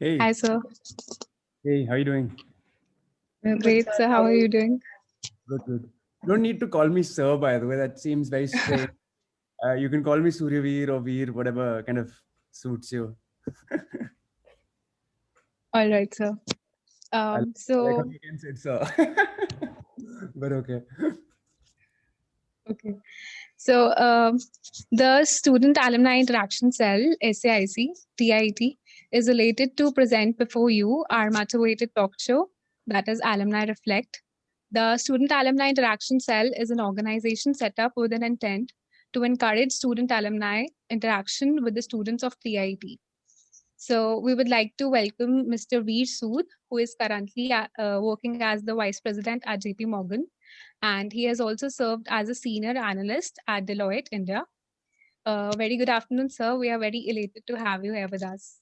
Hi, Hey, sir. hey, how you doing? Great, sir. How are you doing? Good, good. You don't need to call me sir, by the way. That seems very strange. You can call me Suryaveer or Veer, whatever kind of suits you. All right, sir. I like, Um, I like how so, you can say it, sir. But okay. okay. So, the Student Alumni Interaction Cell, SAIC, TIT, is related to present before you our motivated talk show, that is Alumni Reflect. The Student Alumni Interaction Cell is an organization set up with an intent to encourage student alumni interaction with the students of TIT. So we would like to welcome Mr. Veer Sood, who is currently working as the Vice President at JP Morgan, and he has also served as a senior analyst at Deloitte India. Very good afternoon, sir. We are very elated to have you here with us.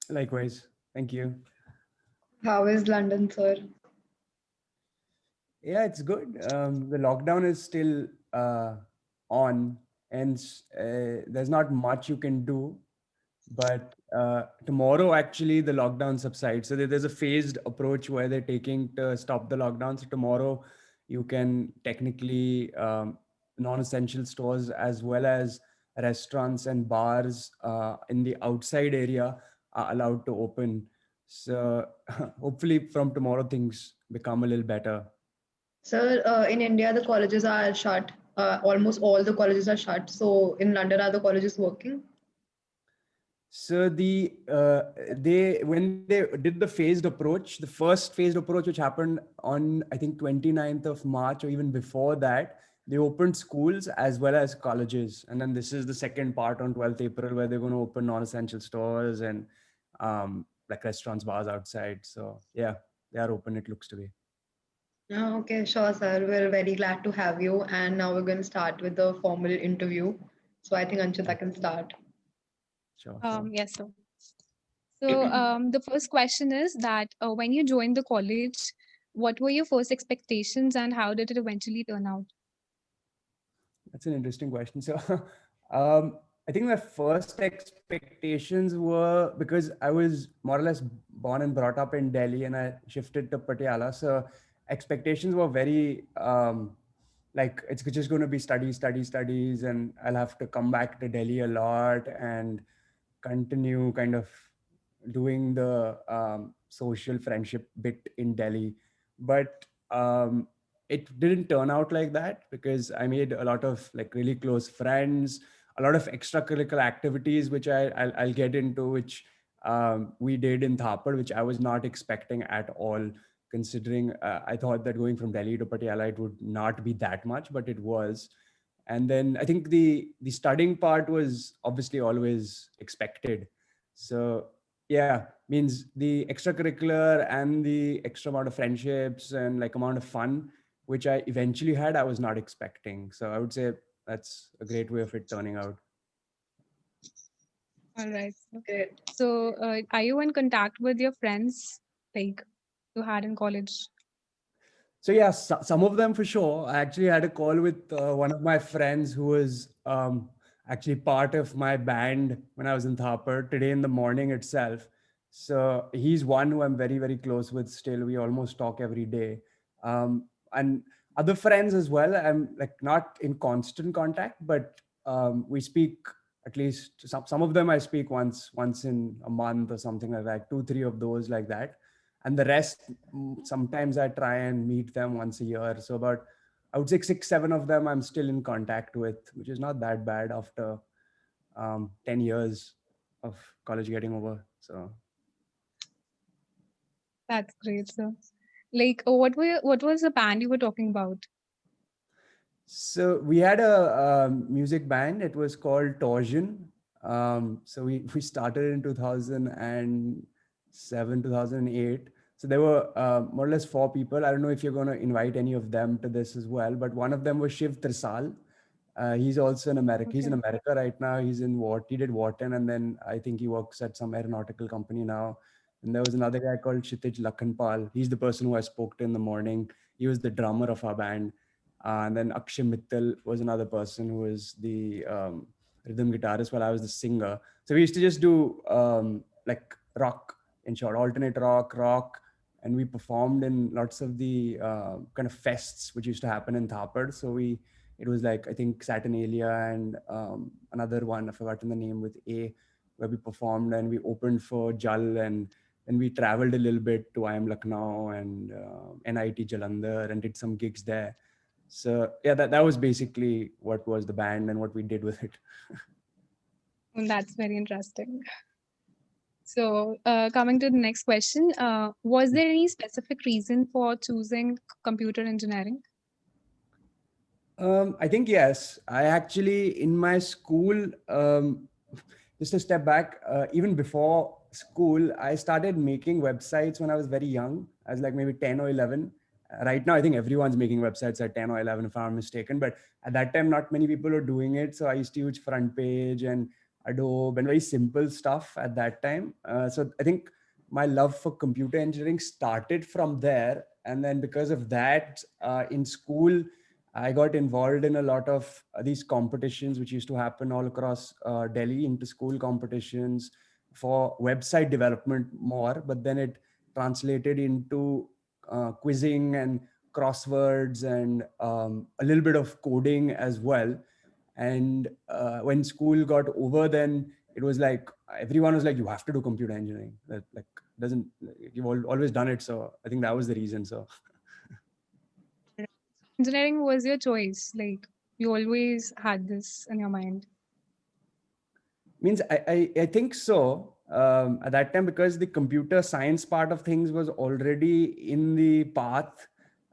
Likewise. Thank you. How is London, sir? Yeah, it's good. The lockdown is still on, and there's not much you can do. But tomorrow, actually, the lockdown subsides. So there's a phased approach where they're taking to stop the lockdown. So tomorrow, you can technically non-essential stores as well as restaurants and bars in the outside area are allowed to open. So hopefully, from tomorrow, things become a little better. Sir, in India, the colleges are shut. Almost all the colleges are shut. So in London, are the colleges working? So they when they did the phased approach, the first phased approach, which happened on I think 29th of March or even before that, they opened schools as well as colleges, and then this is the second part on 12th April where they're going to open non-essential stores and like restaurants, bars outside. So yeah, they are open. It looks to be. Okay, sure, sir. We're very glad to have you. And now we're going to start with the formal interview. So I think Anshita can start. Sure, sure. Yes, sir. So the first question is that when you joined the college, what were your first expectations and how did it eventually turn out? That's an interesting question. So, um, I think my first expectations were because I was more or less born and brought up in Delhi and I shifted to Patiala. So, expectations were very like it's just going to be studies, studies, studies, and I'll have to come back to Delhi a lot and continue kind of doing the social friendship bit in Delhi. But it didn't turn out like that because I made a lot of like really close friends, a lot of extracurricular activities, which I'll get into, which we did in Thapar, which I was not expecting at all, considering I thought that going from Delhi to Patiala, it would not be that much, but it was. And then I think the studying part was obviously always expected. So yeah, means the extracurricular and the extra amount of friendships and like amount of fun which I eventually had, I was not expecting. So I would say that's a great way of it turning out. All right. Great. So are you in contact with your friends like you had in college? So yeah, some of them for sure. I actually had a call with one of my friends who was actually part of my band when I was in Thapar today in the morning itself. So he's one who I'm very, very close with still. We almost talk every day. And other friends as well. I'm like not in constant contact, but we speak at least some of them I speak once in a month or something like that, two, three of those like that, and the rest sometimes I try and meet them once a year. So about I would say six, seven of them I'm still in contact with, which is not that bad after 10 years of college getting over. So That's great, sir. Like, what was the band you were talking about? we had a music band. It was called Torsion. So we started in 2007, 2008. So there were more or less four people. I don't know if you're going to invite any of them to this as well, but one of them was Shiv Trisal. He's also in America. He's in Okay. America right now. He's in Wharton. He did Wharton, and then I think he works at some aeronautical company now. And there was another guy called Kshitij Lakhanpal. He's the person who I spoke to in the morning. He was the drummer of our band. And then Akshay Mittal was another person who was the rhythm guitarist while I was the singer. So we used to just do like rock in short, alternate rock, and we performed in lots of the kind of fests which used to happen in Thapar. So it was like, I think Saturnalia and another one, I've forgotten the name, with A, where we performed, and we opened for Jal, and then we traveled a little bit to IIM Lucknow and NIT Jalandhar and did some gigs there. So yeah, that was basically what was the band and what we did with it. That's very interesting. So coming to the next question, was there any specific reason for choosing computer engineering? I think yes. I actually, in my school, just a step back, even before school, I started making websites when I was very young. I was like maybe 10 or 11. Right now, I think everyone's making websites at 10 or 11, if I'm not mistaken. But at that time, not many people were doing it. So I used to use Front Page and Adobe and very simple stuff at that time. So I think my love for computer engineering started from there. And then because of that, in school, I got involved in a lot of these competitions, which used to happen all across Delhi, inter-school competitions for website development more, but then it translated into quizzing and crosswords and a little bit of coding as well. And when school got over, then it was like, everyone was like, you have to do computer engineering. That like doesn't, you've always done it. So I think that was the reason. So Engineering was your choice, like you always had this in your mind. Means I think so. At that time, because the computer science part of things was already in the path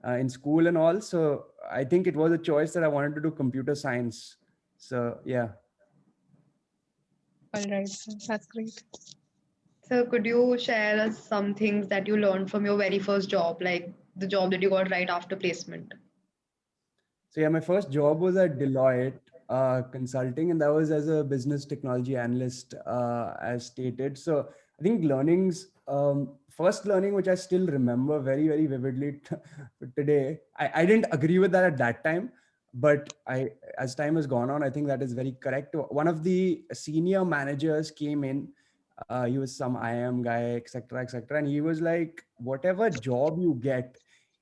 in school and all. So I think it was a choice that I wanted to do computer science. So yeah. All right, that's great. So could you share us some things that you learned from your very first job, like the job that you got right after placement? So yeah, my first job was at Deloitte Consulting, and that was as a business technology analyst, as stated. So I think learnings, first learning, which I still remember very, very vividly today. I didn't agree with that at that time, but as time has gone on, I think that is very correct. One of the senior managers came in. He was some IIM guy, etc., etc., and he was like, "Whatever job you get,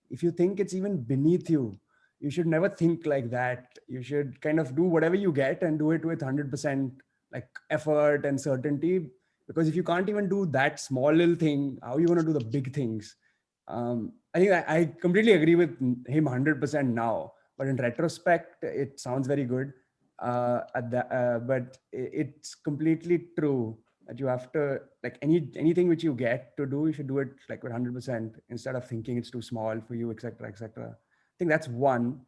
if you think it's even beneath you, you should never think like that. You should kind of do whatever you get and do it with 100% like effort and certainty, because if you can't even do that small little thing, how are you going to do the big things?" I think I completely agree with him 100% now, but in retrospect it sounds very good. But it's completely true that you have to, like, anything which you get to do, you should do it like with 100% instead of thinking it's too small for you, etc., etc. I think that's one.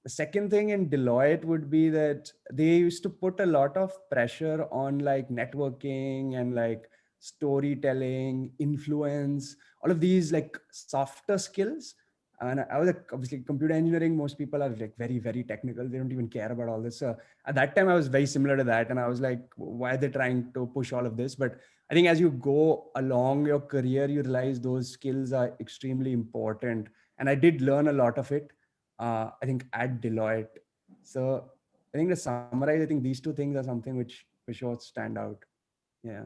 The second thing in Deloitte would be that they used to put a lot of pressure on like networking and like storytelling, influence, all of these like softer skills. And I was like, obviously, computer engineering, most people are like very, very technical. They don't even care about all this. So at that time, I was very similar to that. And I was like, why are they trying to push all of this? But I think as you go along your career, you realize those skills are extremely important. And I did learn a lot of it, I think, at Deloitte. So I think to summarize, I think these two things are something which for sure stand out. Yeah.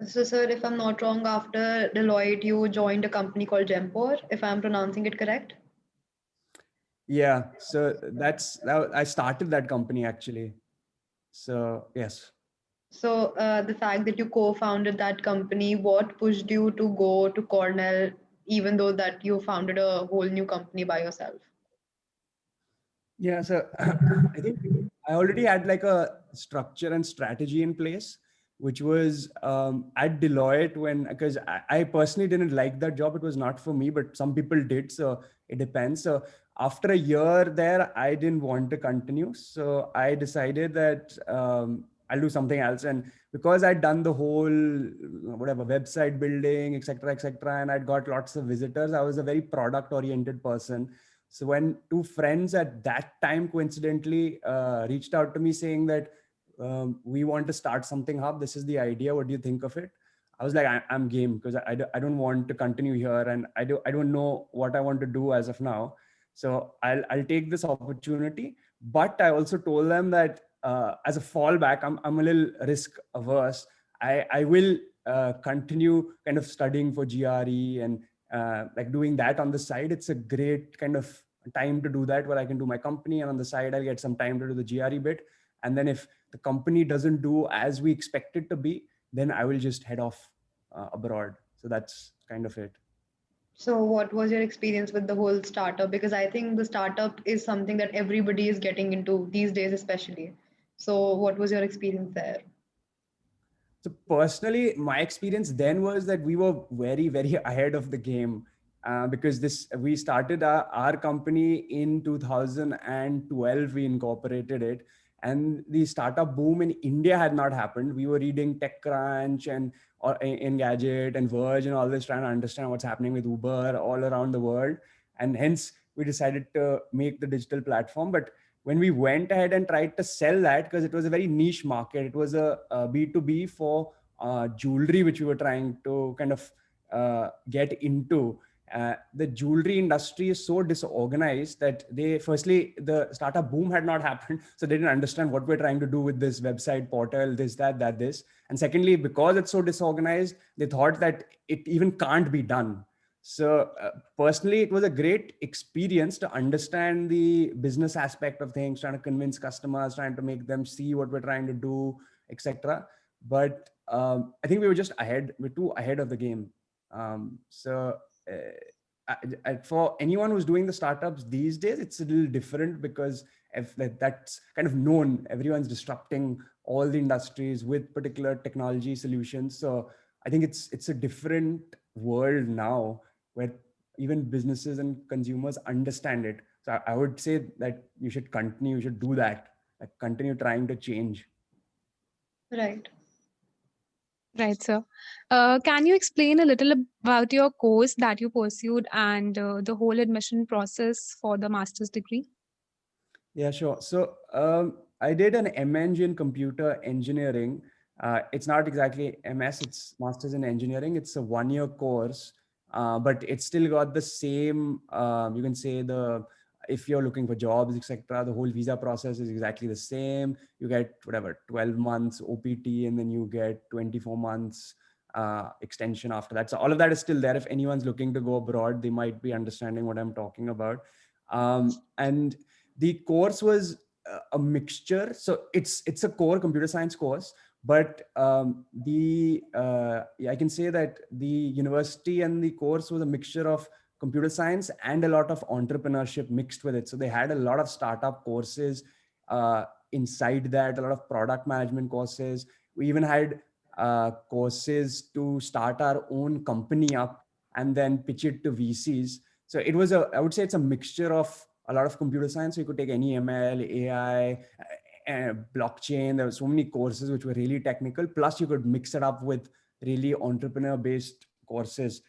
So, sir, if I'm not wrong, after Deloitte, you joined a company called Gempor, if I'm pronouncing it correct. Yeah. So I started that company actually. So yes. So, the fact that you co-founded that company, what pushed you to go to Cornell, even though that you founded a whole new company by yourself? Yeah, so I think I already had like a structure and strategy in place, which was at Deloitte when, because I personally didn't like that job. It was not for me, but some people did. So it depends. So after a year there, I didn't want to continue. So I decided that I'll do something else. And because I'd done the whole, whatever, website building, etc., and I'd got lots of visitors, I was a very product oriented person. So when two friends at that time coincidentally reached out to me saying that we want to start something hub, this is the idea, what do you think of it? I was like, I'm game, because I don't want to continue here, and I don't know what I want to do as of now. So I'll take this opportunity. But I also told them that as a fallback, I'm a little risk averse. I will continue kind of studying for GRE and like doing that on the side, it's a great kind of time to do that, where I can do my company, and on the side I'll get some time to do the GRE bit. And then if the company doesn't do as we expect it to be, then I will just head off abroad. So that's kind of it. So what was your experience with the whole startup? Because I think the startup is something that everybody is getting into these days, especially. So what was your experience there? So personally, my experience then was that we were very, very ahead of the game, because we started our company in 2012. We incorporated it, and the startup boom in India had not happened. We were reading TechCrunch and or Engadget and Verge and all this, trying to understand what's happening with Uber all around the world, and hence we decided to make the digital platform. But when we went ahead and tried to sell that, because it was a very niche market, it was a B2B for jewelry, which we were trying to kind of get into. The jewelry industry is so disorganized that firstly, the startup boom had not happened. So they didn't understand what we're trying to do with this website portal, this, that, this. And secondly, because it's so disorganized, they thought that it even can't be done. So personally, it was a great experience to understand the business aspect of things, trying to convince customers, trying to make them see what we're trying to do, etc. But I think we were just ahead. We're too ahead of the game. For anyone who's doing the startups these days, it's a little different, because if that's kind of known, everyone's disrupting all the industries with particular technology solutions. So I think it's a different world now, where even businesses and consumers understand it. So I would say that you should do that, like continue trying to change. Right. Right, sir. Can you explain a little about your course that you pursued and the whole admission process for the master's degree? Yeah, sure. So I did an MEng in computer engineering. It's not exactly MS, it's Masters in Engineering. It's a 1-year course, but it's still got the same, you can say if you're looking for jobs, etc., the whole visa process is exactly the same. You get whatever, 12 months OPT, and then you get 24 months extension after that. So all of that is still there. If anyone's looking to go abroad, they might be understanding what I'm talking about. And the course was a mixture. So it's a core computer science course, but I can say that the university and the course was a mixture of computer science and a lot of entrepreneurship mixed with it. So they had a lot of startup courses inside that, a lot of product management courses. We even had courses to start our own company up and then pitch it to VCs. So I would say it's a mixture of a lot of computer science. So you could take any ML, AI, blockchain. There were so many courses which were really technical. Plus, you could mix it up with really entrepreneur-based courses.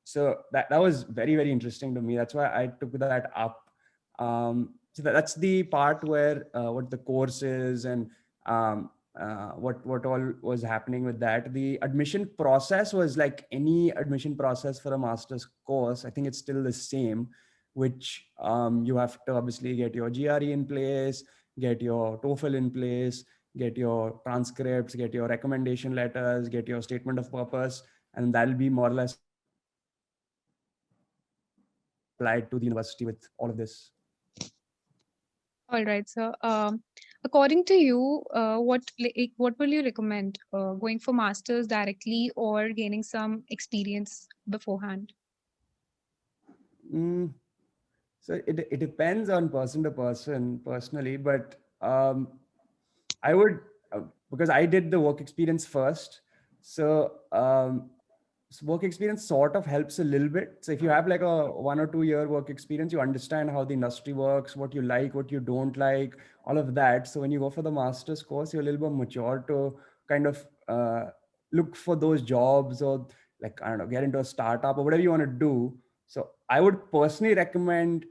So that was very, very interesting to me. That's why I took that up. So that's the part where what the course is and what all was happening with that. The admission process was like any admission process for a master's course. I think it's still the same, which you have to obviously get your GRE in place, get your TOEFL in place, get your transcripts, get your recommendation letters, get your statement of purpose, and that'll be more or less applied to the university with all of this. All right, sir. According to you, what will you recommend? Going for masters directly or gaining some experience beforehand? So it depends on person to person personally, but I would, because I did the work experience first. So work experience sort of helps a little bit. So if you have like a 1 or 2 year work experience, you understand how the industry works, what you like, what you don't like, all of that. So when you go for the master's course, you're a little more mature to kind of look for those jobs, or like, I don't know, get into a startup or whatever you want to do. So I would personally recommend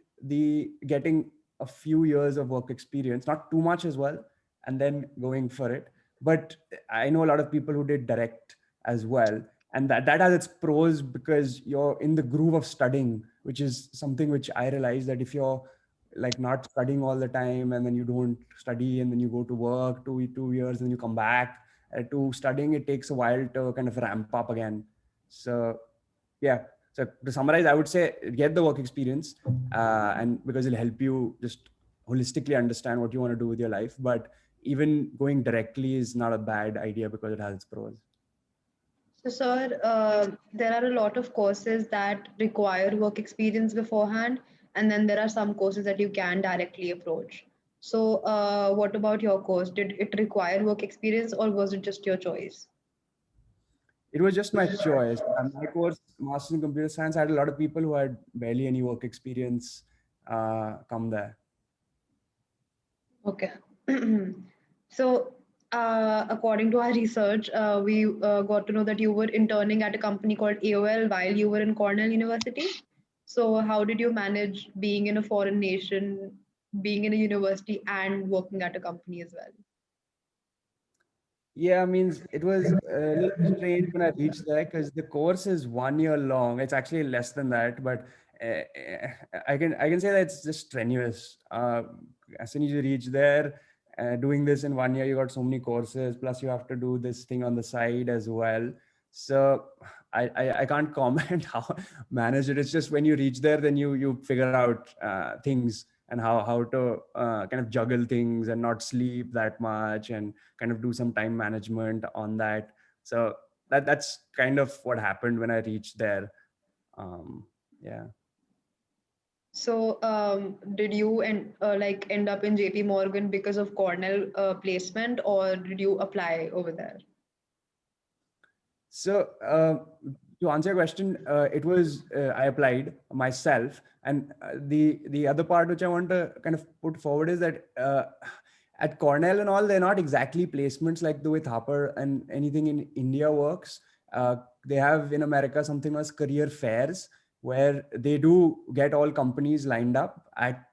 getting a few years of work experience, not too much as well, and then going for it. But I know a lot of people who did direct as well, and that has its pros, because you're in the groove of studying, which is something which I realized, that if you're like not studying all the time, and then you don't study, and then you go to work 2 years and you come back, to studying, it takes a while to kind of ramp up again. So yeah. So to summarize, I would say get the work experience, and because it'll help you just holistically understand what you want to do with your life. But even going directly is not a bad idea because it has its pros. So, sir, there are a lot of courses that require work experience beforehand, and then there are some courses that you can directly approach. So, what about your course? Did it require work experience, or was it just your choice? It was just my choice. My course, Masters in Computer Science, had a lot of people who had barely any work experience come there. Okay. So, according to our research, we got to know that you were interning at a company called AOL while you were in Cornell University. So, how did you manage being in a foreign nation, being in a university, and working at a company as well? Yeah, I mean, it was a little strange when I reached there because the course is 1 year long. It's actually less than that, but uh, I can say that it's just strenuous. As soon as you reach there, doing this in 1 year, you got so many courses. Plus, you have to do this thing on the side as well. So I can't comment how manage it. It's just when you reach there, then you figure out things and how to kind of juggle things and not sleep that much and kind of do some time management on that. So that's kind of what happened when I reached there. Yeah. So, did you end up in JP Morgan because of Cornell placement, or did you apply over there? So to answer your question, it was I applied myself, and the other part which I want to kind of put forward is that at Cornell and all, they're not exactly placements like the way Thapar and anything in India works. They have in America something as career fairs where they do get all companies lined up at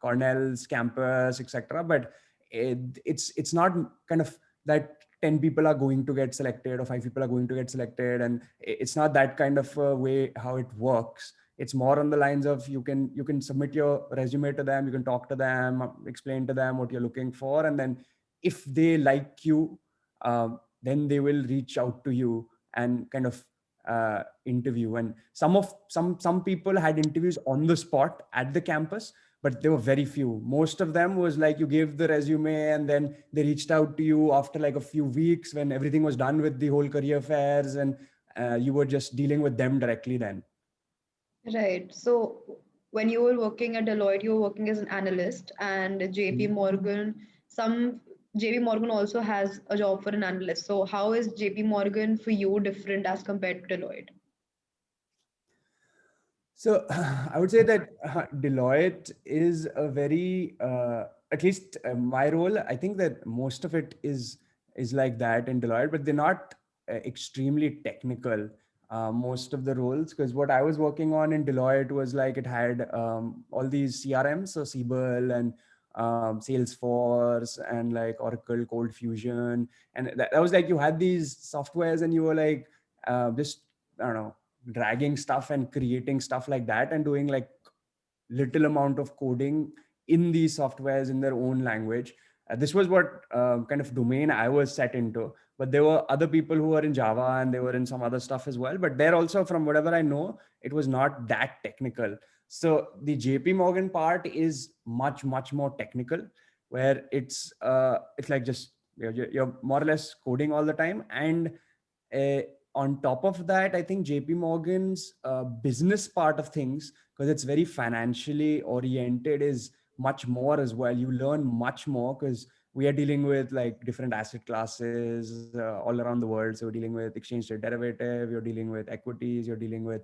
Cornell's campus, etc. But it's not kind of that 10 people are going to get selected or 5 people are going to get selected, and it's not that kind of a way how it works. It's more on the lines of you can submit your resume to them, you can talk to them, explain to them what you're looking for, and then if they like you, then they will reach out to you and kind of interview. And some people had interviews on the spot at the campus, but there were very few. Most of them was like you gave the resume and then they reached out to you after like a few weeks when everything was done with the whole career fairs, and you were just dealing with them directly then. Right. So when you were working at Deloitte, you were working as an analyst, and JP Morgan, some JP Morgan also has a job for an analyst. So how is JP Morgan for you different as compared to Deloitte? So I would say that Deloitte is a very, at least my role, I think that most of it is like that in Deloitte, but they're not extremely technical. Most of the roles, because what I was working on in Deloitte was like it had all these CRMs, so Siebel and Salesforce and like Oracle Cold Fusion, and that was like you had these softwares and you were like just I don't know, dragging stuff and creating stuff like that and doing like little amount of coding in these softwares in their own language. This was what kind of domain I was set into, but there were other people who were in Java and they were in some other stuff as well, but there also, from whatever I know, it was not that technical. So the JP Morgan part is much more technical, where it's like just you're more or less coding all the time. And uh, on top of that, I think JP Morgan's business part of things, because it's very financially oriented, is much more as well. You learn much more because we are dealing with like different asset classes all around the world. So we're dealing with exchange rate derivative, you're dealing with equities, you're dealing with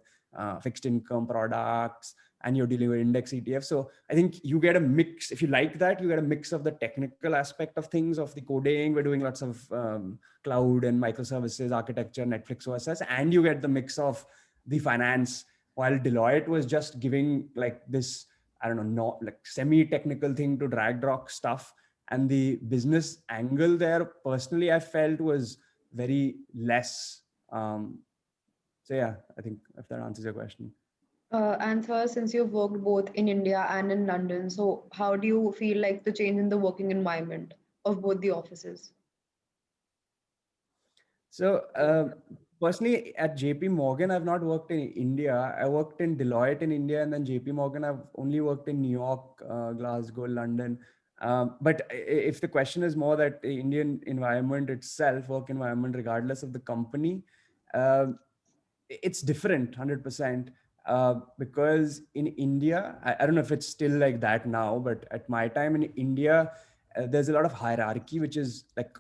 fixed income products, and you're dealing with index ETF. So I think you get a mix. If you like that, you get a mix of the technical aspect of things, of the coding. We're doing lots of cloud and microservices architecture, Netflix OSS, and you get the mix of the finance. While Deloitte was just giving like this, I don't know, not like semi-technical thing to drag drop stuff, and the business angle there, personally, I felt was very less. So yeah, I think if that answers your question. And sir, since you've worked both in India and in London, so how do you feel like the change in the working environment of both the offices? So personally, at JP Morgan, I've not worked in India. I worked in Deloitte in India, and then JP Morgan, I've only worked in New York, Glasgow, London. But if the question is more that the Indian environment itself, work environment, regardless of the company, um, it's different 100%, because in India, I don't know if it's still like that now, but at my time in India, there's a lot of hierarchy, which is like,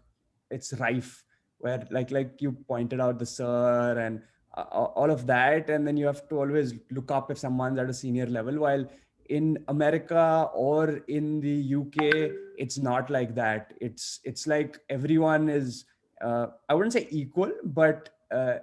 it's rife, where like you pointed out, the sir and all of that, and then you have to always look up if someone's at a senior level, while in America or in the UK, it's not like that. It's like everyone is, I wouldn't say equal, but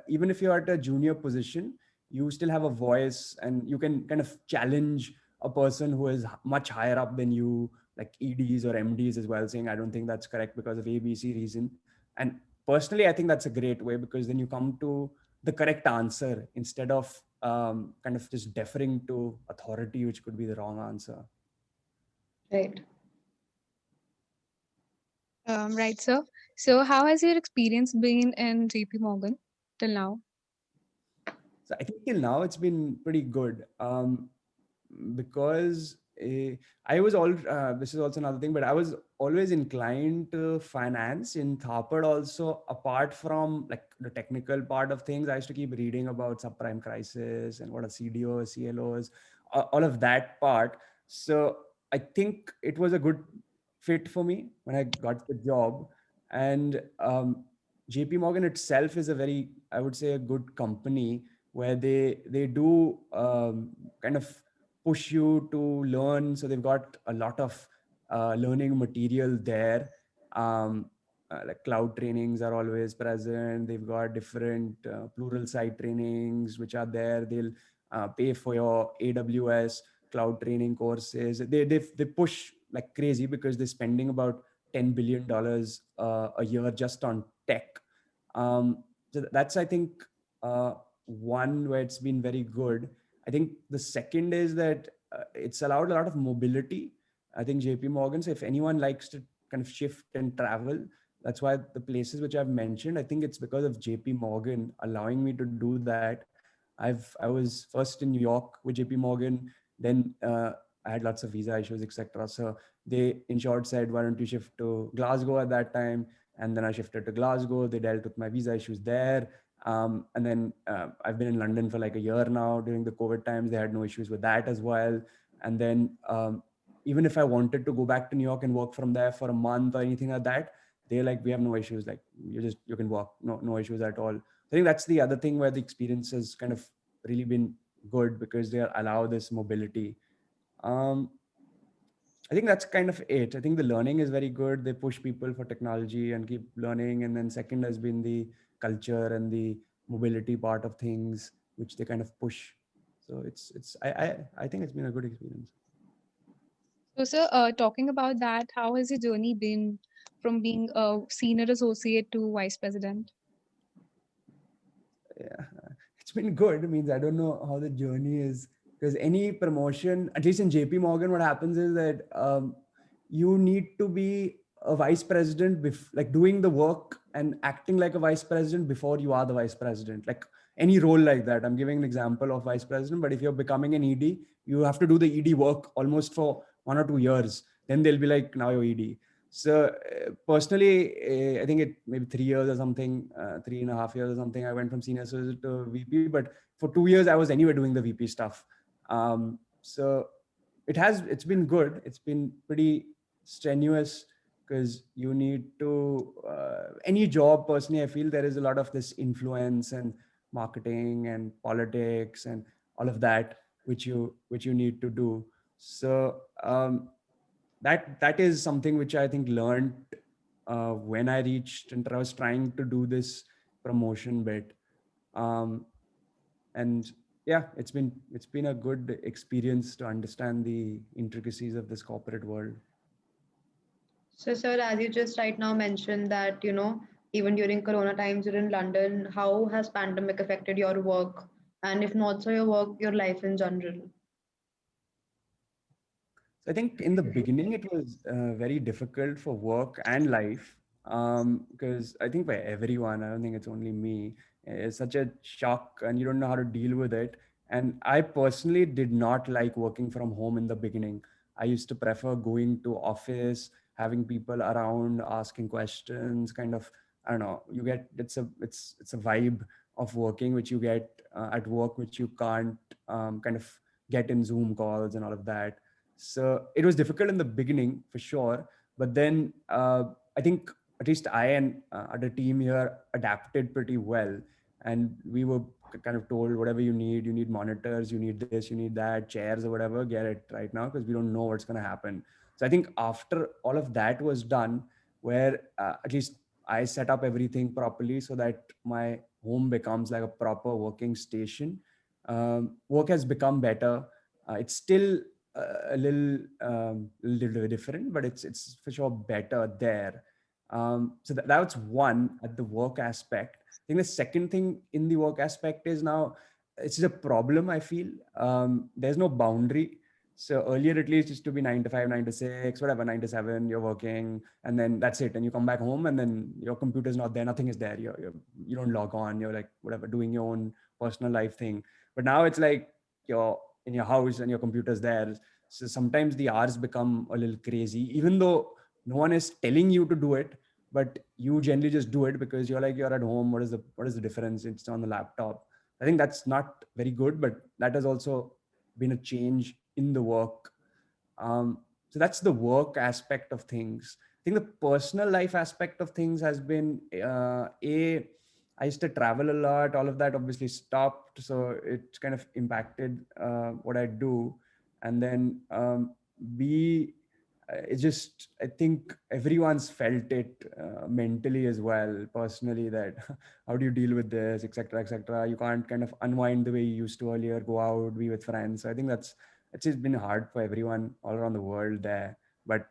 even if you're at a junior position, you still have a voice, and you can kind of challenge a person who is much higher up than you, like EDs or MDs as well, saying, I don't think that's correct because of ABC reason. And personally, I think that's a great way, because then you come to the correct answer instead of kind of just deferring to authority, which could be the wrong answer. Right. Right, sir. So how has your experience been in JP Morgan till now? So I think till now it's been pretty good, because I was all. This is also another thing, but I was always inclined to finance in Thapad. Also, apart from like the technical part of things, I used to keep reading about subprime crisis and what are CDOs, CLOs, all of that part. So I think it was a good fit for me when I got the job, and JP Morgan itself is a very, I would say, a good company, where they do kind of push you to learn. So they've got a lot of learning material there. Like cloud trainings are always present. They've got different plural site trainings which are there. They'll pay for your AWS cloud training courses. They push like crazy, because they're spending about $10 billion a year just on tech. So that's, I think, one where it's been very good. I think the second is that it's allowed a lot of mobility. I think JP Morgan, so if anyone likes to kind of shift and travel, that's why the places which I've mentioned, I think it's because of JP Morgan allowing me to do that. I was first in New York with JP Morgan, then I had lots of visa issues, etc. So they in short said, why don't you shift to Glasgow at that time? And then I shifted to Glasgow. They dealt with my visa issues there. And then I've been in London for like a year now. During the COVID times, they had no issues with that as well. And then even if I wanted to go back to New York and work from there for a month or anything like that, they're like, we have no issues. Like you can work, no issues at all. I think that's the other thing where the experience has kind of really been good, because they allow this mobility. Um, I think that's kind of it. I think the learning is very good. They push people for technology and keep learning. And then second has been the culture and the mobility part of things, which they kind of push. So I think it's been a good experience. So, sir, talking about that, how has your journey been from being a senior associate to vice president? Yeah, it's been good. It means I don't know how the journey is, because any promotion, at least in JP Morgan, what happens is that you need to be a vice president, like doing the work and acting like a vice president before you are the vice president. Like any role like that. I'm giving an example of vice president, but if you're becoming an ED, you have to do the ED work almost for 1 or 2 years. Then they'll be like, now you're ED. So personally, I think it maybe 3 years or something, 3.5 years or something. I went from senior associate to VP, but for 2 years I was anyway doing the VP stuff. So it's been good. It's been pretty strenuous, because you need to any job. Personally, I feel there is a lot of this influence and marketing and politics and all of that, which you need to do. So that is something which I think learned when I reached and I was trying to do this promotion bit. And yeah, it's been a good experience to understand the intricacies of this corporate world. So, sir, as you just right now mentioned that, even during Corona times you're in London, how has pandemic affected your work? And if not so your work, your life in general? So I think in the beginning it was very difficult for work and life. Because I think for everyone, I don't think it's only me, it's such a shock and you don't know how to deal with it. And I personally did not like working from home in the beginning. I used to prefer going to office, having people around, asking questions, kind of, I don't know, you get, it's a vibe of working which you get at work, which you can't kind of get in Zoom calls and all of that. So it was difficult in the beginning for sure. But then I think at least I and other team here adapted pretty well. And we were kind of told, whatever you need monitors, you need this, you need that, chairs or whatever, get it right now because we don't know what's going to happen. So I think after all of that was done, where at least I set up everything properly so that my home becomes like a proper working station. Work has become better. It's still little different, but it's for sure better there. So that's one at the work aspect. I think the second thing in the work aspect is now it's just a problem. I feel there's no boundary. So earlier, at least, it used to be 9 to 5, 9 to 6, whatever, 9 to 7. You're working, and then that's it. And you come back home, and then your computer's not there. Nothing is there. You don't log on. You're like whatever, doing your own personal life thing. But now it's like you're in your house and your computer's there. So sometimes the hours become a little crazy, even though no one is telling you to do it, but you generally just do it because you're at home. What is the difference? It's on the laptop. I think that's not very good, but that has also been a change in the work. So that's the work aspect of things. I think the personal life aspect of things has been I used to travel a lot. All of that obviously stopped, so it's kind of impacted what I do. And then B, it's just I think everyone's felt it mentally as well, personally. That how do you deal with this, etc., etc. You can't kind of unwind the way you used to earlier, go out, be with friends. So I think it's just been hard for everyone all around the world there. But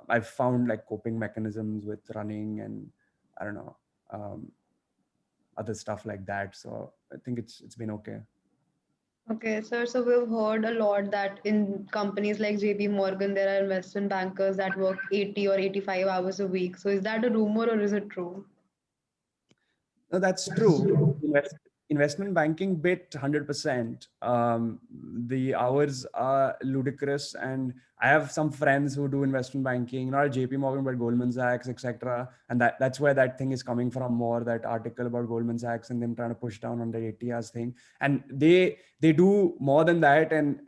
I've found like coping mechanisms with running and I don't know, other stuff like that. So I think it's been okay. Okay, sir. So we've heard a lot that in companies like JP Morgan, there are investment bankers that work 80 or 85 hours a week. So is that a rumor or is it true? No, that's true. Investment banking bit 100%. The hours are ludicrous, and I have some friends who do investment banking, not at JP Morgan, but Goldman Sachs, etc. And that's where that thing is coming from more, that article about Goldman Sachs and them trying to push down on the 80 hours thing. And they do more than that. And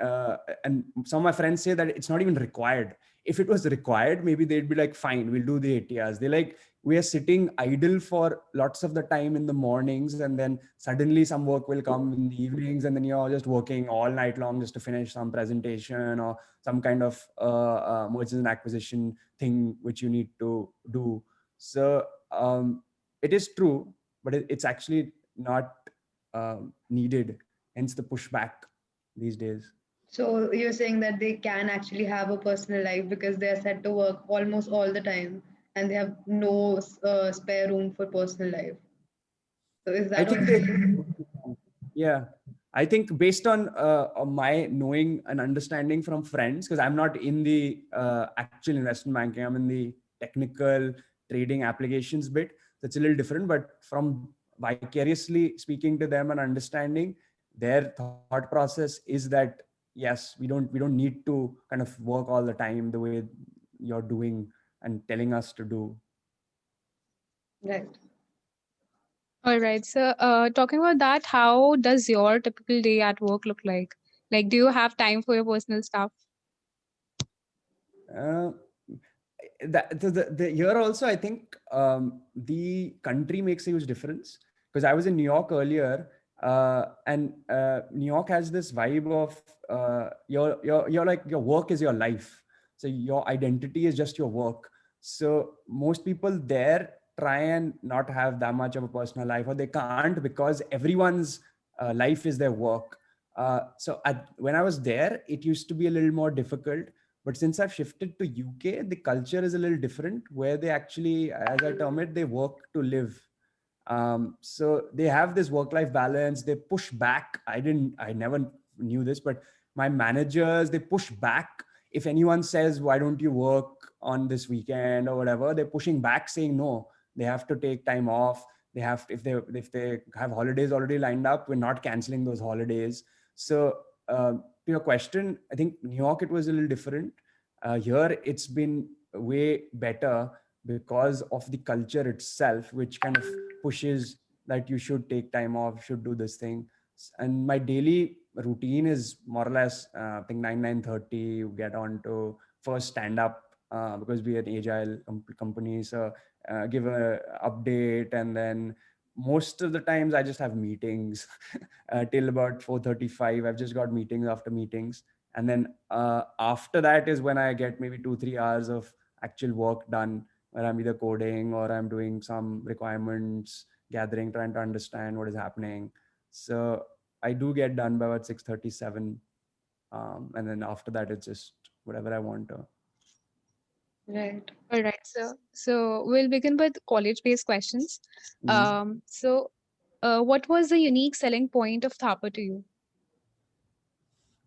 some of my friends say that it's not even required. If it was required, maybe they'd be like, fine, we'll do the 80 hours. They like, we are sitting idle for lots of the time in the mornings, and then suddenly some work will come in the evenings, and then you're just working all night long just to finish some presentation or some kind of mergers and acquisition thing which you need to do. So it is true, but it's actually not needed, hence the pushback these days. So you're saying that they can actually have a personal life because they're set to work almost all the time and they have no spare room for personal life. So is I that think also they, true? yeah, I think based on my knowing and understanding from friends, because I'm not in the actual investment banking, I'm in the technical trading applications bit. That's a little different, but from vicariously speaking to them and understanding their thought process is that yes, we don't need to kind of work all the time the way you're doing and telling us to do. Right. All right. So, talking about that, how does your typical day at work look like? Like, do you have time for your personal stuff? Uh, the year also, I think the country makes a huge difference, because I was in New York earlier, and New York has this vibe of you're like, your work is your life, so your identity is just your work. So most people there try and not have that much of a personal life, or they can't because everyone's life is their work. When I was there, it used to be a little more difficult, but since I've shifted to UK, the culture is a little different, where they actually, as I term it, they work to live. So they have this work-life balance. They push back. I never knew this, but my managers, they push back if anyone says, why don't you work on this weekend or whatever, they're pushing back saying, no, they have to take time off. They have, if they have holidays already lined up, we're not canceling those holidays. So to your question, I think New York, it was a little different. Here, it's been way better because of the culture itself, which kind of pushes that you should take time off, should do this thing. And my daily routine is more or less, I think 9:30, you get on to first stand up, because we are an agile company. So give a update, and then most of the times I just have meetings till about 4:35. I've just got meetings after meetings. And then after that is when I get maybe 2-3 hours of actual work done, where I'm either coding or I'm doing some requirements gathering, trying to understand what is happening. So I do get done by about 6:37. And then after that, it's just whatever I want to. Right. All right. So we'll begin with college-based questions. So what was the unique selling point of Thapar to you?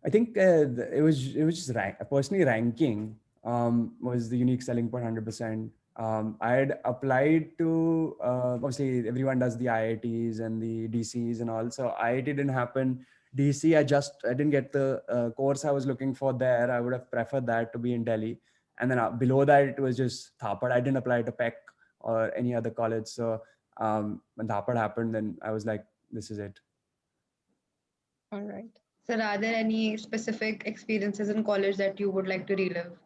I think it was just personally ranking was the unique selling point 100%. I had applied to obviously everyone does the IITs and the DCs and all. So IIT didn't happen. DC, I didn't get the course I was looking for there. I would have preferred that to be in Delhi. And then below that, it was just Thapar. I didn't apply to PEC or any other college. So when Thapar happened, then I was like, this is it. All right. So are there any specific experiences in college that you would like to relive?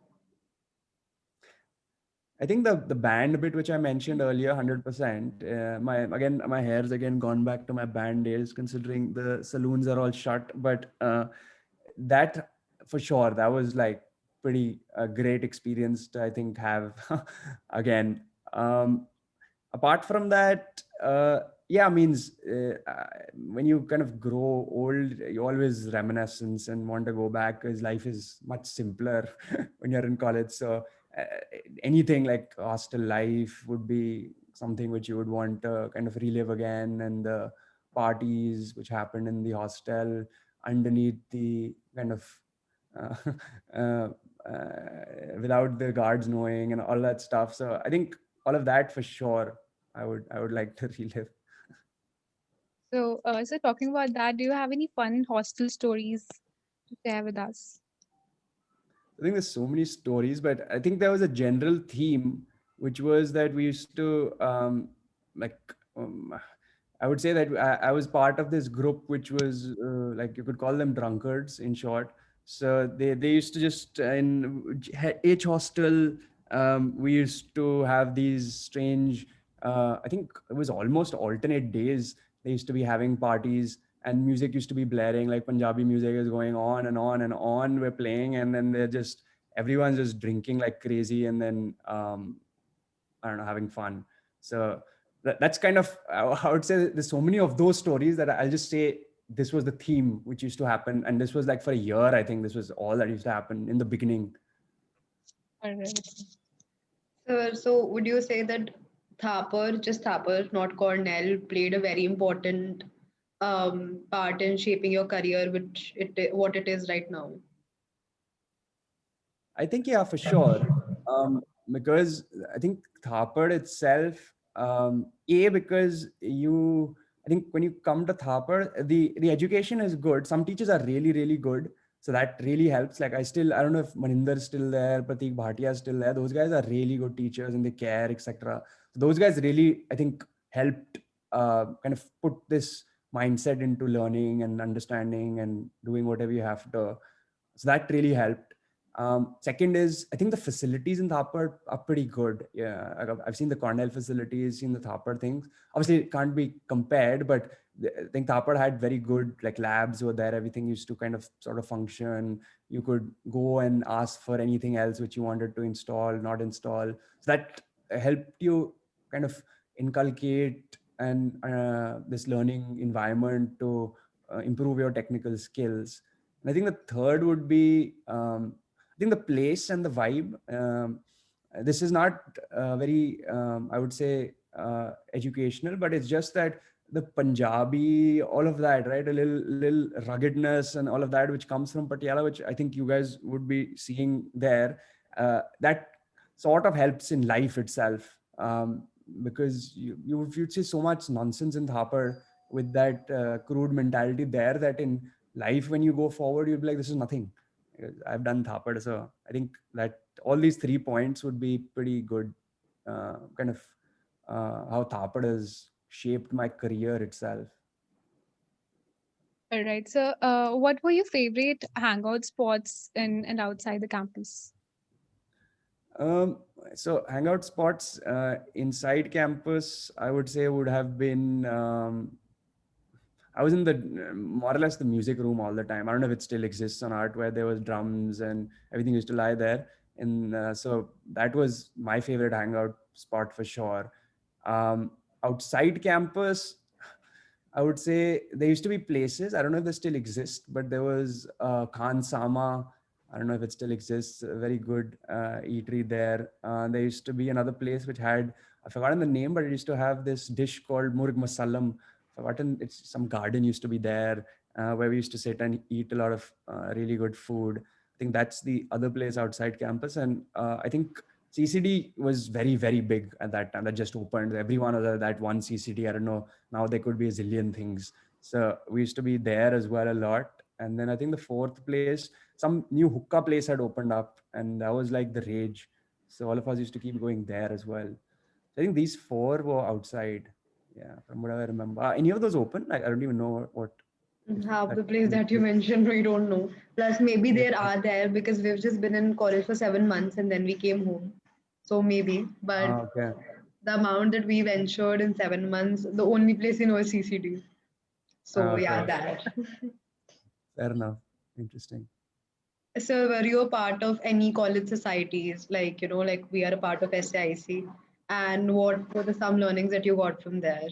I think the band bit which I mentioned earlier, 100%. My hair's again gone back to my band days, considering the saloons are all shut. But that for sure, that was like pretty great experience to, I think, have again. Apart from that, yeah, means when you kind of grow old, you always reminiscence and want to go back, because life is much simpler when you're in college. So uh, anything like hostel life would be something which you would want to kind of relive again, and the parties which happened in the hostel underneath the kind of uh, uh, without the guards knowing and all that stuff. So I think all of that for sure I would like to relive. So talking about that, do you have any fun hostel stories to share with us? I think there's so many stories, but I think there was a general theme, which was that we used to like I would say that I was part of this group, which was like you could call them drunkards in short. So they used to just in H hostel, we used to have these strange. I think it was almost alternate days. They used to be having parties, and music used to be blaring, like Punjabi music is going on and on and on. We're playing, and then they're just everyone's just drinking like crazy, and then I don't know, having fun. So that's kind of, I would say there's so many of those stories that I'll just say this was the theme which used to happen, and this was like for a year. I think this was all that used to happen in the beginning. All right. So would you say that just Thapar, not Cornell, played a very important part in shaping your career, what it is right now? I think, yeah, for sure. Because I think Thapar itself, because I think when you come to Thapar, the education is good. Some teachers are really, really good. So that really helps. Like I don't know if Maninder is still there, Pratik Bhatia is still there. Those guys are really good teachers and they care, etc. So those guys really, I think, helped kind of put this mindset into learning and understanding and doing whatever you have to. So that really helped. Second is, I think the facilities in Thapar are pretty good. Yeah, I've seen the Cornell facilities, seen the Thapar things. Obviously, it can't be compared, but I think Thapar had very good like labs over there. Everything used to kind of sort of function. You could go and ask for anything else which you wanted to install, not install. So that helped you kind of inculcate and this learning environment to improve your technical skills. And I think the third would be I think the place and the vibe. This is not very, I would say, educational, but it's just that the Punjabi, all of that, right? A little ruggedness and all of that, which comes from Patiala, which I think you guys would be seeing there. That sort of helps in life itself, because you'd see so much nonsense in Thapar with that crude mentality there, that in life, when you go forward, you'd be like, this is nothing. I've done Thapar. So I think that all these 3 points would be pretty good, kind of how Thapar has shaped my career itself. All right. So, what were your favorite hangout spots in and outside the campus? Um, so hangout spots inside campus, I would say would have been, I was in the more or less the music room all the time. I don't know if it still exists on Art, where there was drums and everything used to lie there. And so that was my favorite hangout spot for sure. Um, Outside campus, I would say there used to be places. I don't know if they still exist, but there was Khan Sama. I don't know if it still exists. A very good eatery there. There used to be another place which had, I've forgotten the name, but it used to have this dish called Murg Masalam. Forgotten, it's some garden used to be there, where we used to sit and eat a lot of really good food. I think that's the other place outside campus. And I think CCD was very, very big at that time. That just opened. Everyone was at that one CCD. I don't know. Now there could be a zillion things. So we used to be there as well a lot. And then I think the fourth place, some new hookah place had opened up, and that was like the rage. So all of us used to keep going there as well. I think these 4 were outside. Yeah, from what I remember. Any of those open? I don't even know what. Half the place that you mentioned, we don't know. Plus, maybe there are there because we've just been in college for 7 months and then we came home. So maybe, but Okay. the amount that we ventured in 7 months, the only place you know is CCD. So yeah, Okay. that. Fair enough. Interesting. So were you a part of any college societies? Like, like we are a part of SAIC. And what were the some learnings that you got from there?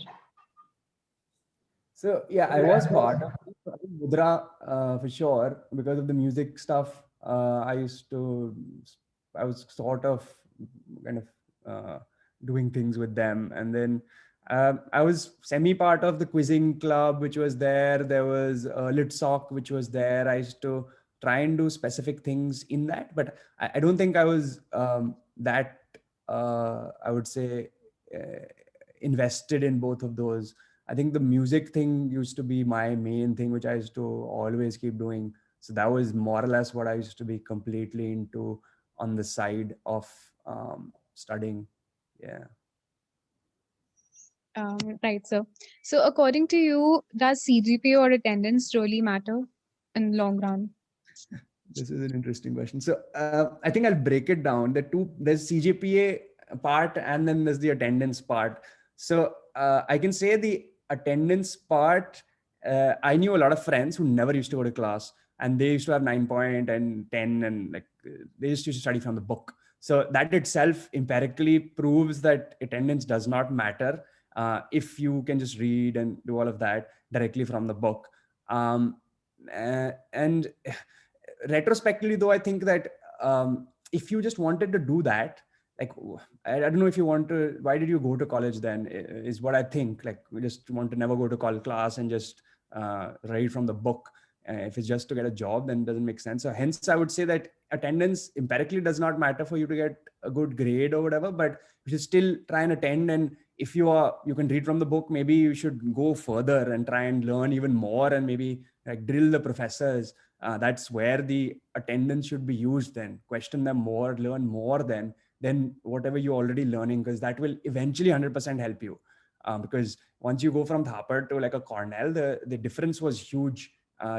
So yeah, I was part of Mudra for sure because of the music stuff. I was sort of kind of doing things with them, and then I was semi part of the quizzing club, which was there. There was Litsock, which was there. I used to try and do specific things in that, but I don't think I was that I would say invested in both of those. I think the music thing used to be my main thing, which I used to always keep doing. So that was more or less what I used to be completely into on the side of studying. Yeah. Right. So according to you, does CGPA or attendance really matter in long run? This is an interesting question. So I think I'll break it down. There's CGPA part and then there's the attendance part. So I can say the attendance part, I knew a lot of friends who never used to go to class, and they used to have 9 point and 10, and like they used to study from the book. So that itself empirically proves that attendance does not matter if you can just read and do all of that directly from the book. And retrospectively though, I think that if you just wanted to do that, like I don't know if you want to, why did you go to college then, is what I think. Like we just want to never go to college class and just read from the book. If it's just to get a job, then it doesn't make sense. So hence I would say that attendance empirically does not matter for you to get a good grade or whatever, but you should still try and attend. And if you can read from the book, maybe you should go further and try and learn even more, and maybe like drill the professors. That's where the attendance should be used. Then question them more, learn more than whatever you're already learning, because that will eventually 100% help you. Because once you go from Thapar to like a Cornell, the difference was huge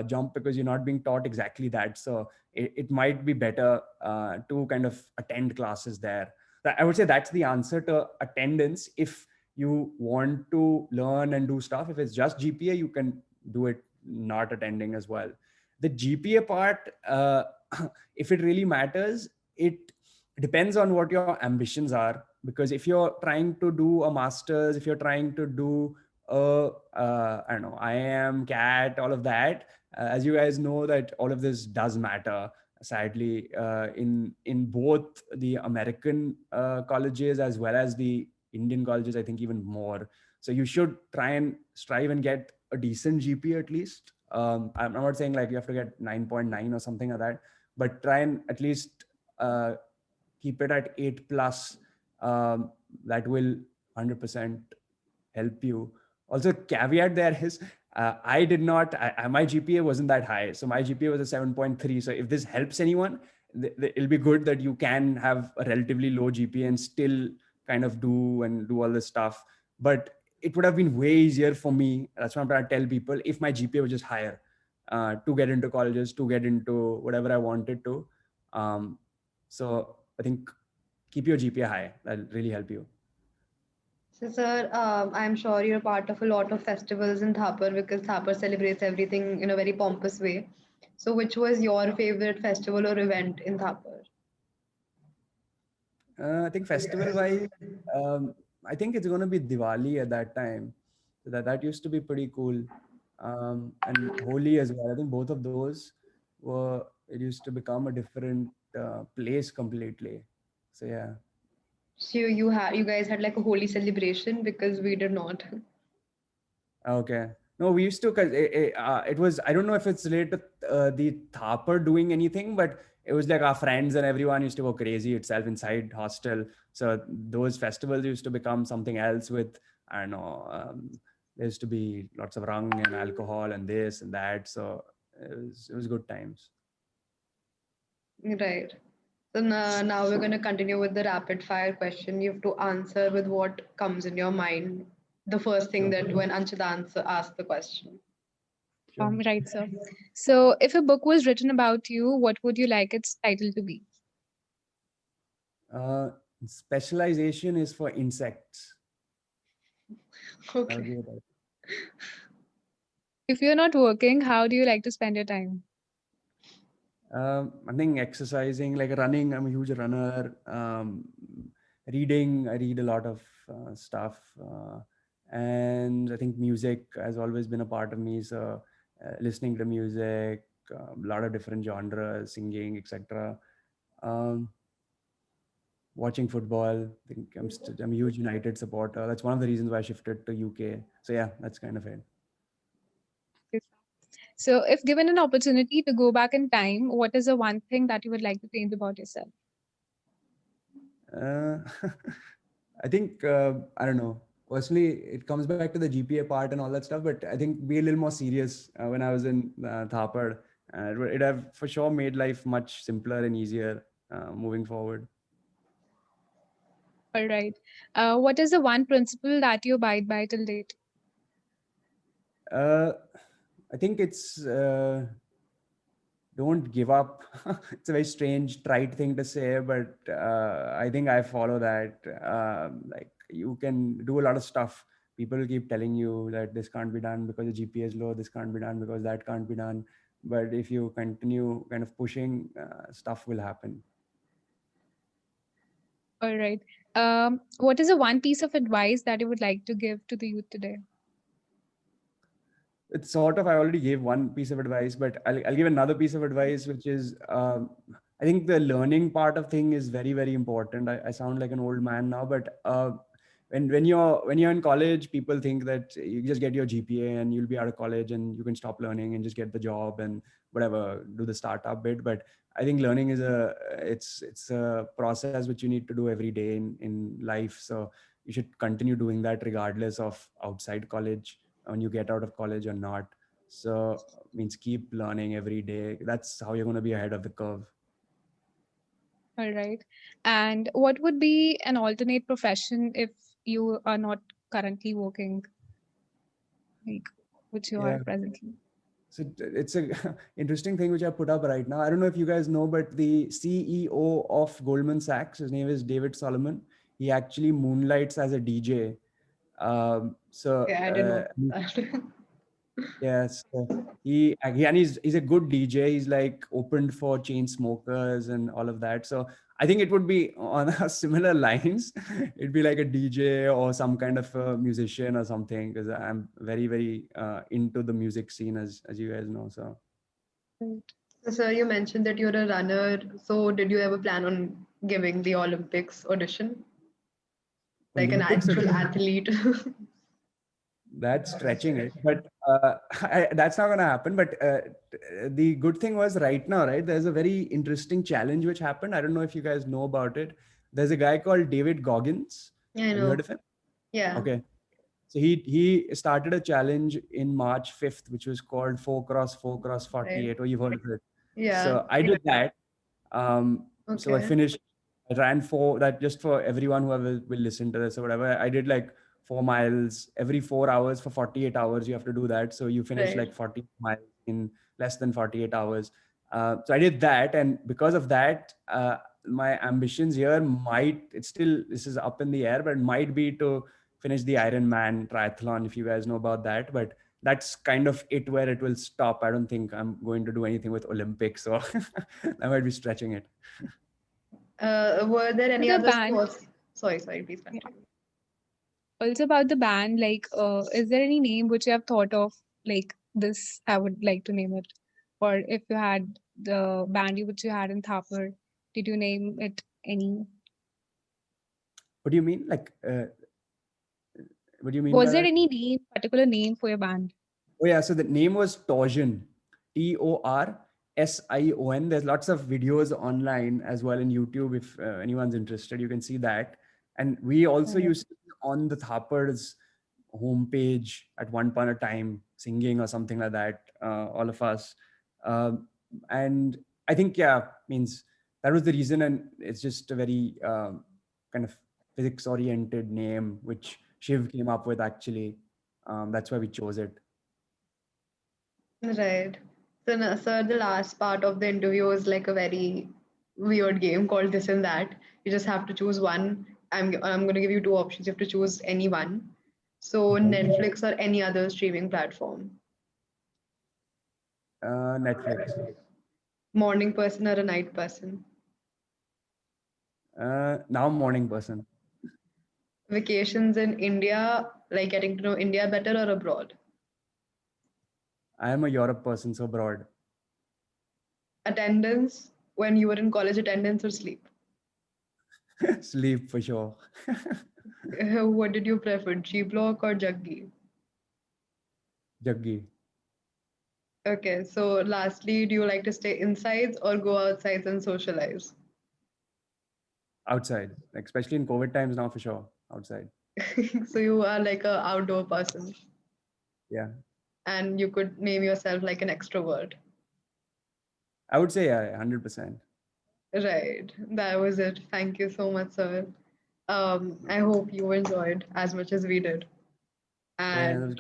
jump, because you're not being taught exactly that. So it might be better to kind of attend classes there. I would say that's the answer to attendance. If you want to learn and do stuff, if it's just GPA, you can do it not attending as well. The GPA part, if it really matters, it depends on what your ambitions are. Because if you're trying to do a master's, if you're trying to do I don't know, IIM, CAT, all of that, as you guys know, that all of this does matter. Sadly, in both the American colleges as well as the Indian colleges, I think even more. So you should try and strive and get a decent GPA at least. I'm not saying like you have to get 9.9 or something like that, but try and at least keep it at 8 plus. That will 100% help you. Also, caveat there is I did not, my GPA wasn't that high. So my GPA was a 7.3. So if this helps anyone, it'll be good that you can have a relatively low GPA and still kind of do all this stuff. But it would have been way easier for me. That's what I'm trying to tell people. If my GPA was just higher to get into colleges, to get into whatever I wanted to. So I think keep your GPA high. That'll really help you. So, sir, I'm sure you're part of a lot of festivals in Thapar because Thapar celebrates everything in a very pompous way. So, which was your favorite festival or event in Thapar? I think festival wise, I think it's going to be Diwali at that time. So that used to be pretty cool. And Holi as well. I think both of those it used to become a different place completely. So yeah. So you guys had like a holy celebration because we did not. Okay. No, we used to, cause it was, I don't know if it's related to the Thapar doing anything, but it was like our friends and everyone used to go crazy itself inside hostel. So those festivals used to become something else with, I don't know, there used to be lots of rang and alcohol and this and that. So it was good times. Right. So now we're going to continue with the rapid fire question. You have to answer with what comes in your mind. The first thing Sure. that when Anshul asks the question. Sure. Right, sir. So, if a book was written about you, what would you like its title to be? Specialization is for insects. That would Okay. be the title. If you're not working, how do you like to spend your time? I think exercising, like running. I'm a huge runner. Reading, I read a lot of stuff, and I think music has always been a part of me. So, listening to music, a lot of different genres, singing, etc. Watching football. I think I'm a huge United supporter. That's one of the reasons why I shifted to UK. So yeah, that's kind of it. So, if given an opportunity to go back in time, what is the one thing that you would like to change about yourself? I think I don't know. Personally, it comes back to the GPA part and all that stuff. But I think be a little more serious when I was in Thapar. It have for sure made life much simpler and easier moving forward. All right. What is the one principle that you abide by till date? I think it's don't give up. It's a very strange, trite thing to say, but I think I follow that. Like you can do a lot of stuff. People will keep telling you that this can't be done because the GPA is low. This can't be done because that can't be done. But if you continue kind of pushing, stuff will happen. All right. What is the one piece of advice that you would like to give to the youth today? It's sort of, I already gave one piece of advice, but I'll give another piece of advice, which is I think the learning part of thing is very, very important. I sound like an old man now, but when you're in college, people think that you just get your GPA and you'll be out of college and you can stop learning and just get the job and whatever, do the startup bit. But I think learning is it's a process which you need to do every day in life. So you should continue doing that regardless of outside college, when you get out of college or not. So means keep learning every day. That's how you're going to be ahead of the curve. All right. And what would be an alternate profession if you are not currently working, like which you Yeah. are presently? So it's a interesting thing which I put up right now. I don't know if you guys know, but the CEO of Goldman Sachs, his name is David Solomon. He actually moonlights as a DJ. So Yeah, I didn't know that. yes, and he's a good DJ. He's like opened for chain smokers and all of that. So I think it would be on a similar lines. It'd be like a DJ or some kind of a musician or something, because I'm very, very into the music scene, as you guys know. So So, sir, you mentioned that you're a runner. So, did you ever plan on giving the Olympics audition? Like an Olympics, actual athlete? That's stretching it, but that's not going to happen. But the good thing was right now, right? There's a very interesting challenge which happened. I don't know if you guys know about it. There's a guy called David Goggins. Yeah, I Have you know. heard of him? Yeah. Okay. So he started a challenge in March 5th, which was called 4x4x48, Right. or you've heard of it. Yeah. So I did that. So I Okay. finished, I ran four, that just for everyone who will listen to this or whatever. I did like 4 miles every 4 hours for 48 hours. You have to do that. So you finish Right. like 40 miles in less than 48 hours. So I did that. And because of that, my ambitions here it's still, this is up in the air, but it might be to finish the Ironman triathlon, if you guys know about that. But that's kind of it where it will stop. I don't think I'm going to do anything with Olympics, so I might be stretching it. Were there any The other band, sports? Sorry, please yeah. continue. Also about the band, like, is there any name which you have thought of, like this I would like to name it? Or if you had the band which you had in Thapar, did you name it any? What do you mean? Like, what do you mean by Was there that? any name, particular name for your band? Oh yeah, so the name was Torsion, Torsion. There's lots of videos online as well in YouTube. If anyone's interested, you can see that. And we also Mhm. used to be on the Thapar's homepage at one point of time, singing or something like that. All of us, and I think means that was the reason, and it's just a very kind of physics-oriented name which Shiv came up with. Actually, that's why we chose it. Right. So, sir, the last part of the interview is like a very weird game called this and that. You just have to choose one. I'm going to give you two options. You have to choose any one. So, Okay. Netflix or any other streaming platform. Netflix. Morning person or a night person. Now I'm morning person. Vacations in India, like getting to know India better or abroad. I am a Europe person, so broad. Attendance when you were in college, attendance or sleep. Sleep for sure. What did you prefer, G Block or Jaggi? Jaggi. Okay, so lastly, do you like to stay inside or go outside and socialize? Outside, like, especially in COVID times now, for sure. Outside. So you are like a outdoor person Yeah. and you could name yourself like an extrovert. I would say 100%. Right. That was it. Thank you so much, sir. I hope you enjoyed as much as we did. Yeah, that was And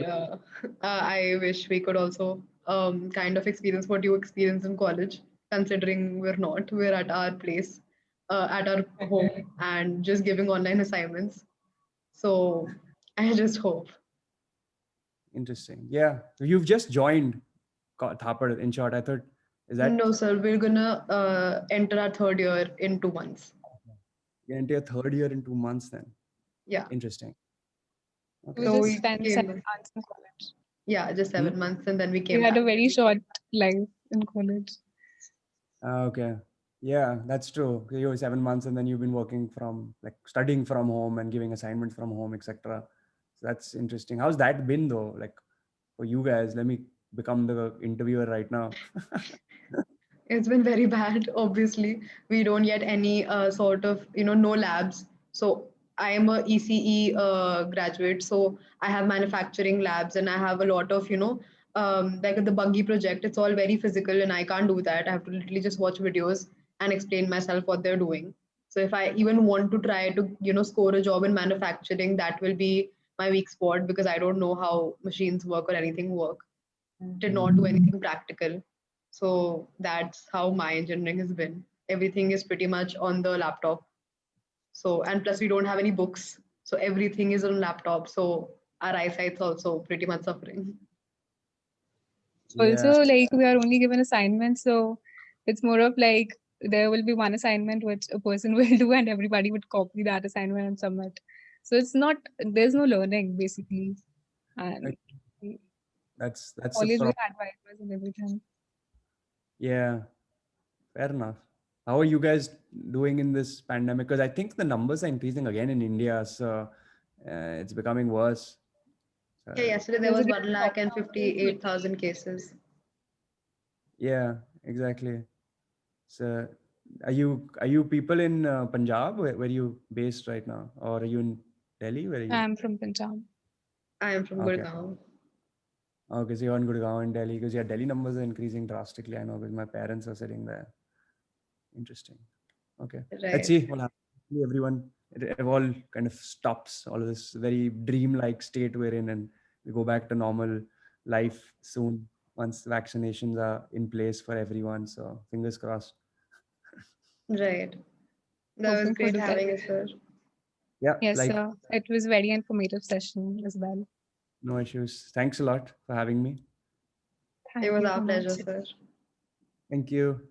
good. I wish we could also kind of experience what you experienced in college, considering we're at our place, at our home, and just giving online assignments. So I just hope. Interesting. Yeah. So you've just joined Thapar, in short. I thought, is that No, sir, we're gonna enter our third year in 2 months. you're into your third year in 2 months then? Yeah. Interesting. We Okay. So just we spent came, 7 months in college. yeah, just Hmm? 7 months, and then we We came had back. a very short life in college. Okay. Yeah, that's true. You were 7 months and then you've been working from, like, studying from home and giving assignments from home, etc. So that's interesting. How's that been though? Like, for you guys, let me become the interviewer right now. It's been very bad. Obviously, we don't get any sort of no labs. So I am a ECE graduate, so I have manufacturing labs, and I have a lot of like the buggy project. It's all very physical, and I can't do that. I have to literally just watch videos and explain myself what they're doing. So if I even want to try to score a job in manufacturing, that will be my weak spot because I don't know how machines work or anything work. Did not do anything practical. So that's how my engineering has been. Everything is pretty much on the laptop. So, and plus we don't have any books. So everything is on laptop. So our eyesight's also pretty much suffering. Yeah. Also, like, we are only given assignments, so it's more of like there will be one assignment which a person will do and everybody would copy that assignment and submit. So it's not, there's no learning basically. And Like, that's the college we problem. had vibers and everything. Yeah, fair enough. How are you guys doing in this pandemic? Because I think the numbers are increasing again in India, so it's becoming worse. Yeah, yesterday there There's a was good 1,58,000 cases. Yeah, exactly. So are you people in Punjab? Where you based right now? Or are you in Delhi? Where are you? I'm from Punjab. I am from Okay. Gurgaon. Okay, so you're in Gurgaon and Delhi, because yeah, Delhi numbers are increasing drastically. I know because my parents are sitting there. Interesting. Okay. Let's Right. see what happens. Hopefully everyone, it all kind of stops, all of this very dream-like state we're in, and we go back to normal life soon once vaccinations are in place for everyone. So fingers crossed. Right. That was Hoping for great the having best. you, sir. Yeah, Yes, like sir. It was very informative session as well. no issues. Thanks a lot for having me. Thank It was you our so pleasure, much. sir. Thank you.